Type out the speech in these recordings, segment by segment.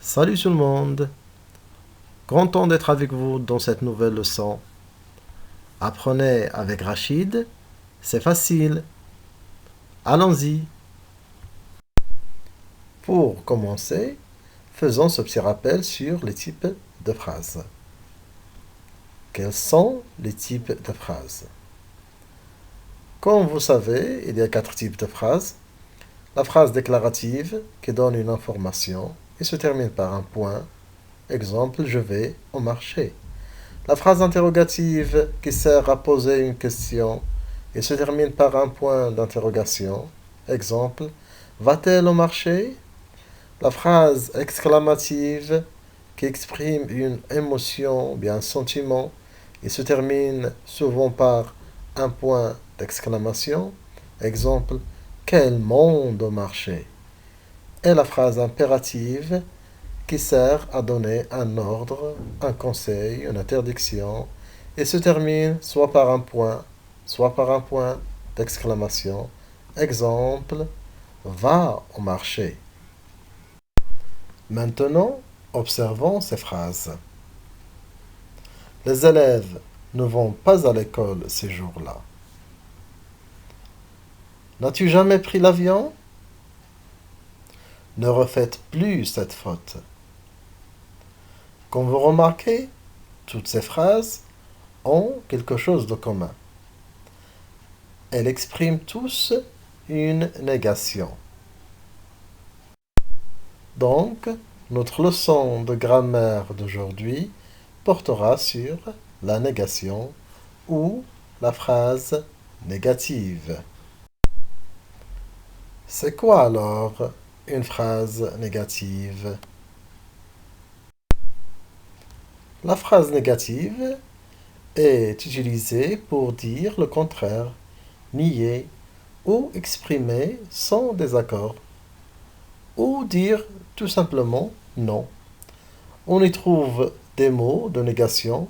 Salut tout le monde, content d'être avec vous dans cette nouvelle leçon. Apprenez avec Rachid, c'est facile. Allons-y. Pour commencer, faisons ce petit rappel sur les types de phrases. Quels sont les types de phrases? Comme vous savez, il y a 4 types de phrases. La phrase déclarative qui donne une information et se termine par un point. Exemple, je vais au marché. La phrase interrogative qui sert à poser une question et se termine par un point d'interrogation. Exemple, va-t-elle au marché? La phrase exclamative qui exprime une émotion, bien un sentiment, et se termine souvent par un point d'exclamation. Exemple, quel monde au marché? Et la phrase impérative qui sert à donner un ordre, un conseil, une interdiction, et se termine soit par un point d'exclamation. Exemple, va au marché. Maintenant, observons ces phrases. Les élèves ne vont pas à l'école ces jours-là. N'as-tu jamais pris l'avion? Ne refaites plus cette faute. Comme vous remarquez, toutes ces phrases ont quelque chose de commun. Elles expriment tous une négation. Donc, notre leçon de grammaire d'aujourd'hui portera sur la négation ou la phrase négative. C'est quoi alors une phrase négative? La phrase négative est utilisée pour dire le contraire, nier ou exprimer son désaccord, ou dire tout simplement non. On y trouve des mots de négation,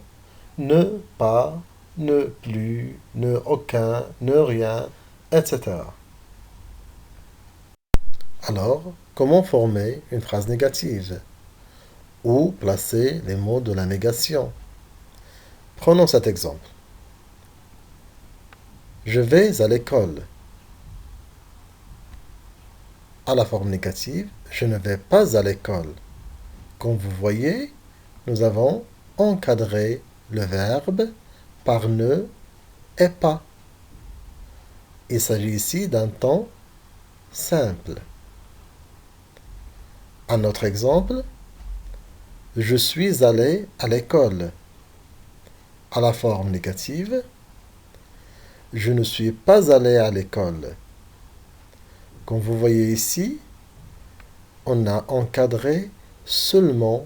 ne pas, ne plus, ne aucun, ne rien, etc. Alors, comment former une phrase négative? Où placer les mots de la négation? Prenons cet exemple. Je vais à l'école. À la forme négative, je ne vais pas à l'école. Comme vous voyez, nous avons encadré le verbe par ne et pas. Il s'agit ici d'un temps simple. Un autre exemple, je suis allé à l'école. À la forme négative, je ne suis pas allé à l'école. Comme vous voyez ici, on a encadré seulement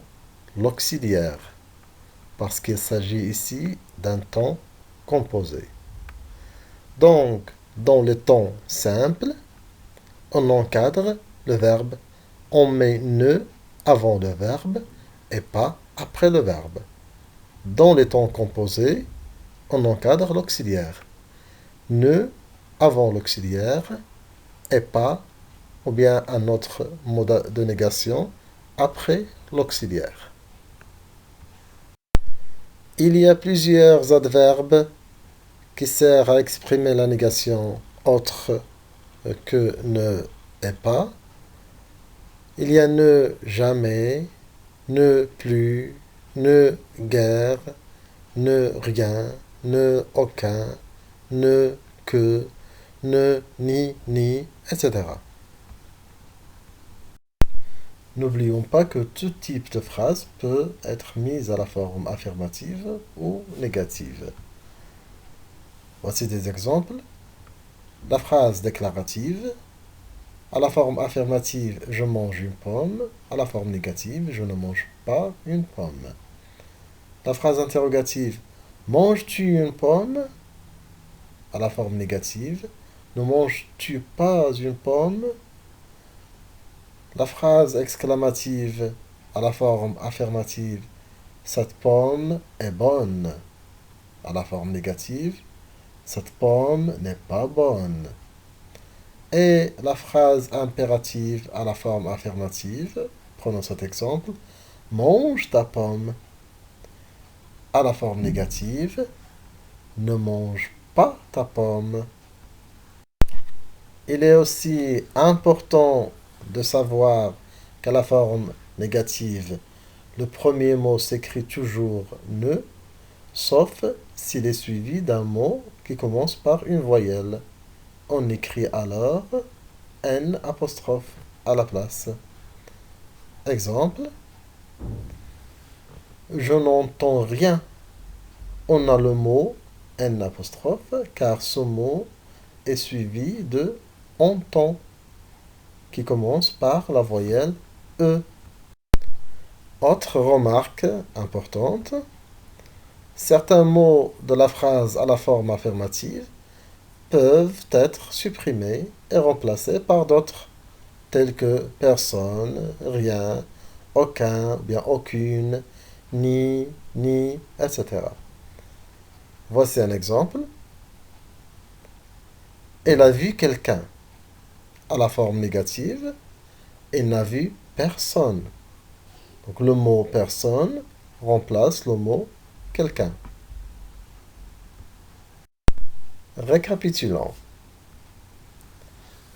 l'auxiliaire, parce qu'il s'agit ici d'un temps composé. Donc, dans le temps simple, on encadre le verbe, on met ne avant le verbe et pas après le verbe. Dans les temps composés, on encadre l'auxiliaire. Ne avant l'auxiliaire et pas, ou bien un autre mode de négation, après l'auxiliaire. Il y a plusieurs adverbes qui servent à exprimer la négation autre que ne et pas. Il y a ne jamais, ne plus, ne guère, ne rien, ne aucun, ne que, ne ni, etc. N'oublions pas que tout type de phrase peut être mise à la forme affirmative ou négative. Voici des exemples. La phrase déclarative. À la forme affirmative, je mange une pomme. À la forme négative, je ne mange pas une pomme. La phrase interrogative, manges-tu une pomme? À la forme négative, ne manges-tu pas une pomme? La phrase exclamative, à la forme affirmative, cette pomme est bonne. À la forme négative, cette pomme n'est pas bonne. Et la phrase impérative à la forme affirmative, Prenons cet exemple. Mange ta pomme. À la forme négative, ne mange pas ta pomme. Il est aussi important de savoir qu'à la forme négative, le premier mot s'écrit toujours ne, sauf s'il est suivi d'un mot qui commence par une voyelle. On écrit alors N apostrophe à la place. Exemple, je n'entends rien. On a le mot N apostrophe car ce mot est suivi de entend qui commence par la voyelle E. Autre remarque importante, certains mots de la phrase à la forme affirmative peuvent être supprimés et remplacés par d'autres, tels que personne, rien, aucun, ou bien aucune, ni, etc. Voici un exemple. Elle a vu quelqu'un. À la forme négative, elle n'a vu personne. Donc le mot personne remplace le mot quelqu'un. Récapitulons.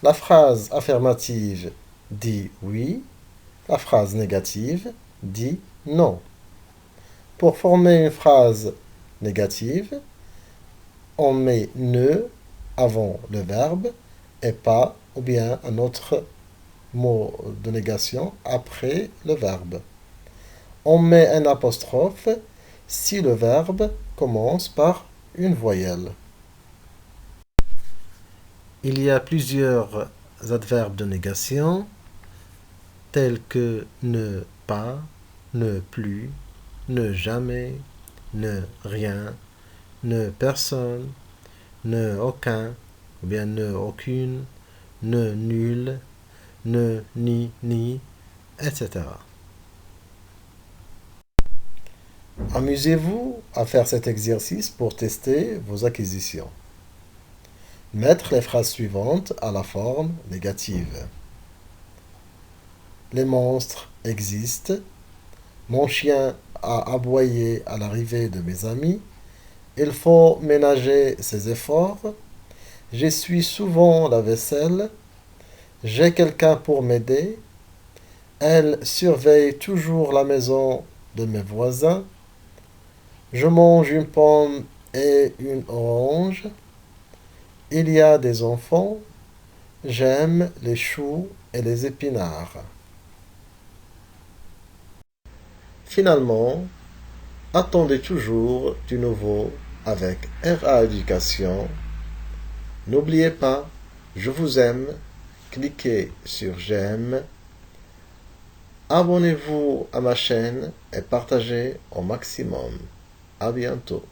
La phrase affirmative dit oui, la phrase négative dit non. Pour former une phrase négative, on met ne avant le verbe et pas ou bien un autre mot de négation après le verbe. On met un apostrophe si le verbe commence par une voyelle. Il y a plusieurs adverbes de négation tels que ne pas, ne plus, ne jamais, ne rien, ne personne, ne aucun, ou bien ne aucune, ne nul, ne ni, etc. Amusez-vous à faire cet exercice pour tester vos acquisitions. Mettre les phrases suivantes à la forme négative. Les monstres existent. Mon chien a aboyé à l'arrivée de mes amis. Il faut ménager ses efforts. J'essuie souvent la vaisselle. J'ai quelqu'un pour m'aider. Elle surveille toujours la maison de mes voisins. Je mange une pomme et une orange. Il y a des enfants. J'aime les choux et les épinards. Finalement, attendez toujours du nouveau avec RA Éducation. N'oubliez pas, je vous aime. Cliquez sur j'aime. Abonnez-vous à ma chaîne et partagez au maximum. À bientôt.